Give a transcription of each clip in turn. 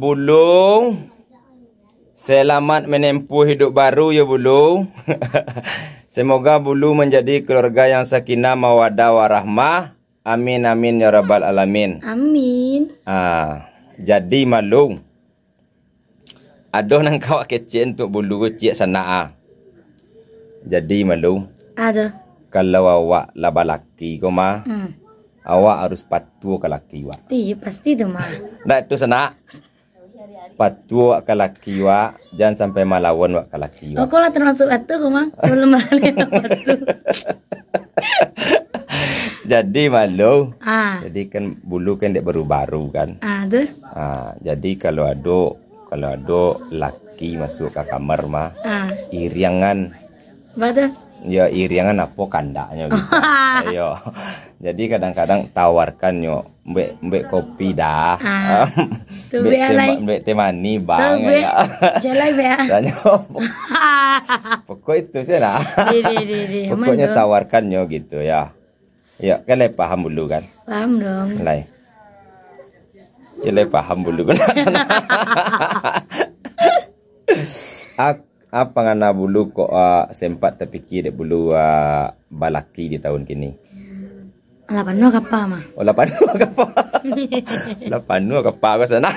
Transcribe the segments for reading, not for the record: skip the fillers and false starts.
Bulu, selamat menempuh hidup baru ya Bulu. Semoga Bulu menjadi keluarga yang sakinah mawaddah warahmah. Amin amin ya rabbal alamin. Amin. Jadi malu. Aduh nang kawak kecil untuk Bulu cik sana. Jadi malu. Ada. Kalau awak laba laki ko mah. Awak harus patuh ke laki wak. Pasti tu mah. Nah itu sana. Patuh ke laki wak. Jangan sampai malawan wak ke laki wak. Oh, kau lah termasuk patuh kau mah. Belum malah patuh. Jadi malu. Jadi kan Bulu kan dek baru-baru kan. Ada. Jadi kalau ada laki masuk ke kamar mah. Iriangan. Betul. Ya iriangan apa kandaknya gitu. Ayo. Jadi kadang-kadang tawarkan yo mbek kopi dah. Mbek temani bang ya. Jalai be. Pokok itu sih lah. Pokoknya tawarkan yo gitu ya. Ya, kan paham dulu kan? Paham dong. Lai. Ya paham dulu kan. Apa ngana Bulu kok sempat terpikir dek Bulu balaki di tahun kini? 80 kapal mah. Oh 80 kapal. 80 kapal ke sana.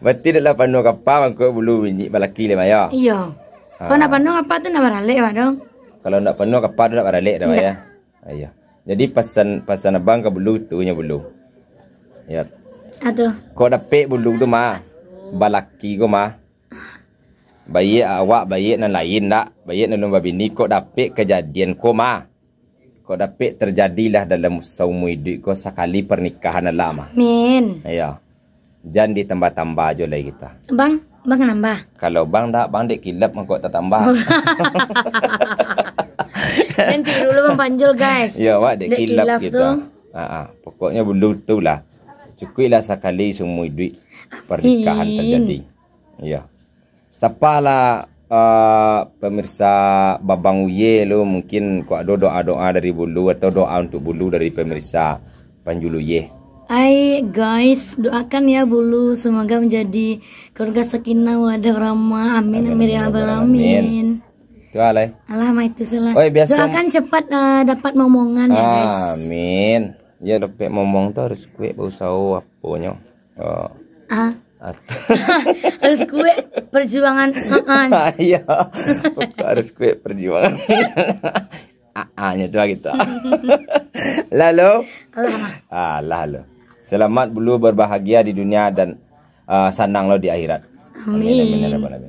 Berarti dek 80 kapal kok Bulu bunyi balaki le maya. Iya. Kau nak penuh kapal tu nak baralik mah dong. Kalau nak penuh kapal tu nak baralik dah maya. Iya. Jadi pesan abang ke Bulu tu nya Bulu. Ya. Aduh. Kau dapat Bulu tu mah balaki ko mah. Bayi awak bayi nan lain tak. Bayi nan lumba bini kok dapat kejadian ko mah. Kok dapat terjadilah dalam seumur hidup ko sekali pernikahan lama. Amin. Ya. Jangan ditambah-tambah aja lagi kita. Bang nambah. Kalau bang tak bang dek kilap kok tak tambah. Nanti dulu bang panjul guys. Ya wak dek kilap gitu. Pokoknya Bulu tu lah. Cukuplah sekali seumur hidup pernikahan terjadi. Ya. Siapalah pemirsa Babang Uye lo mungkin kok ada doa-doa dari Bulu atau doa untuk Bulu dari pemirsa Panjulu Uye. Hai guys, doakan ya Bulu semoga menjadi keluarga sakinah wadah rahmah. Amin amin ya rabbal alamin. Itu alai. Alamak itu salah. Oh, biasa. Doakan cepat dapat momongan ya guys. Amin. Ya dapat momong tu harus kue berusaha apanya. Harus kue perjuangan. Iya. Harus kue perjuangan. Nya tu gitu. Lalu. Lalu. Selamat Bulu berbahagia di dunia dan senang lo di akhirat. Amin. Amin.